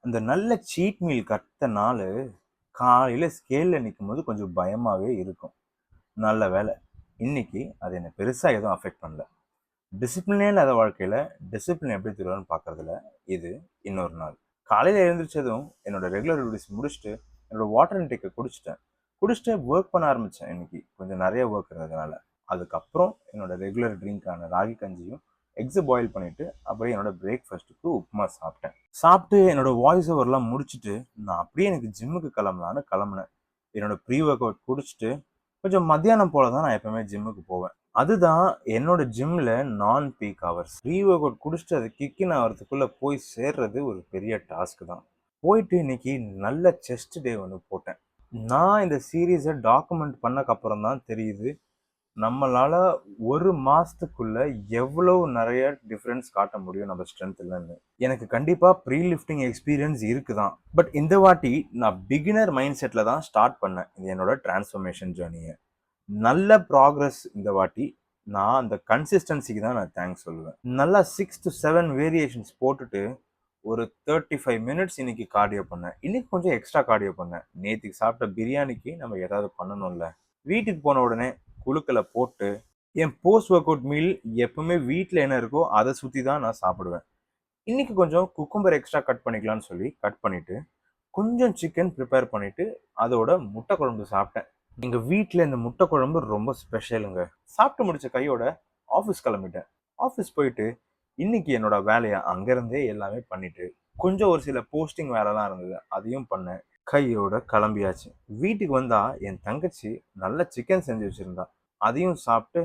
அந்த நல்ல seat meal கத்த நாள் காலையில் ஸ்கேலில் நிற்கும்போது கொஞ்சம் பயமாகவே இருக்கும். நல்ல வேலை, இன்னைக்கு அது என்னை பெருசாக எதுவும் அஃபெக்ட் பண்ணல. டிசிப்ளினே இல்லாத வாழ்க்கையில் டிசிப்ளின் எப்படி தருவான்னு பார்க்குறதுல இது இன்னொரு நாள். காலையில் எழுந்திரிச்சதும் என்னோட ரெகுலர் டியூட்டிஸ் முடிச்சுட்டு என்னோட வாட்டர் இன்டேக்கை குடிச்சிட்டு ஒர்க் பண்ண ஆரம்பித்தேன். இன்னைக்கு கொஞ்சம் நிறைய ஒர்க் இருந்ததுனால. அதுக்கப்புறம் என்னோட ரெகுலர் ட்ரிங்கான ராகி கஞ்சியும் எக்ஸு பாயில் பண்ணிவிட்டு அப்படியே என்னோட பிரேக்ஃபாஸ்ட்டுக்கு உப்புமா சாப்பிட்டு என்னோட வாய்ஸ் ஓவர்லாம் முடிச்சுட்டு நான் அப்படியே எனக்கு ஜிம்முக்கு கிளம்பலான்னு கிளம்புனேன். என்னோட ப்ரீ ஒர்க் அவுட் குடிச்சிட்டு கொஞ்சம் மத்தியானம் போல தான் நான் எப்பவுமே ஜிம்முக்கு போவேன். அதுதான் என்னோட ஜிம்மில் நான் பீக் ஹவர்ஸ். ப்ரீ ஒர்க் அவுட் குடிச்சிட்டு அது கிக்கின் ஆகிறதுக்குள்ளே போய் சேர்றது ஒரு பெரிய டாஸ்க் தான். போயிட்டு இன்னைக்கு நல்ல செஸ்ட் டே ஒன்று போட்டேன். நான் இந்த சீரீஸை டாக்குமெண்ட் பண்ணக்கப்புறம் தான் தெரியுது நம்மளால ஒரு மாசத்துக்குள்ள எவ்வளவு நிறைய டிஃபரன்ஸ் காட்ட முடியும் நம்ம ஸ்ட்ரென்த்லன்னு. எனக்கு கண்டிப்பா ப்ரீ லிஃப்டிங் எக்ஸ்பீரியன்ஸ் இருக்குதான். பட் இந்த வாட்டி நான் பிகினர் மைண்ட் செட்ல தான் ஸ்டார்ட் பண்ணேன் இது என்னோட டிரான்ஸ்ஃபர்மேஷன் ஜேர்னியை. நல்ல ப்ராக்ரஸ் இந்த வாட்டி. நான் அந்த கன்சிஸ்டன்சிக்கு தான் நான் தேங்க்ஸ் சொல்லுவேன். நல்லா 6 to 7 வேரியேஷன்ஸ் போட்டுட்டு ஒரு 35 மினிட்ஸ் இன்னைக்கு கார்டியோ பண்ணேன். இன்னைக்கு கொஞ்சம் எக்ஸ்ட்ரா கார்டியோ பண்ணேன். நேற்றுக்கு சாப்பிட்ட பிரியாணிக்கு நம்ம ஏதாவது பண்ணணும்ல. வீட்டுக்கு போன உடனே குழுக்களை போட்டு என் போஸ்ட் ஒர்க் அவுட் மீல் எப்பவுமே வீட்டில் என்ன இருக்கோ அதை சுற்றி தான் நான் சாப்பிடுவேன். இன்னைக்கு கொஞ்சம் குக்கும்பர் எக்ஸ்ட்ரா கட் பண்ணிக்கலாம்னு சொல்லி கட் பண்ணிட்டு கொஞ்சம் சிக்கன் ப்ரிப்பேர் பண்ணிட்டு அதோட முட்டை குழம்பு சாப்பிட்டேன். எங்கள் வீட்டில் இந்த முட்டை குழம்பு ரொம்ப ஸ்பெஷலுங்க. சாப்பிட்டு முடிச்ச கையோட ஆஃபீஸ் கிளம்பிட்டேன். ஆஃபீஸ் போயிட்டு இன்னைக்கு என்னோட வேலையை அங்கேருந்தே எல்லாமே பண்ணிட்டு கொஞ்சம் ஒரு சில போஸ்டிங் வேலைலாம் இருந்தது, அதையும் பண்ணேன். கையோட கிளம்பியாச்சு. வீட்டுக்கு வந்தா என் தங்கச்சி நல்ல சிக்கன் செஞ்சு வச்சிருந்தா, அதையும் சாப்பிட்டு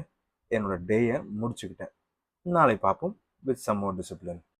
என்னோட டேயை முடிச்சுக்கிட்டேன். நாளை பார்ப்போம் வித் சம் மோர் டிசிப்ளின்.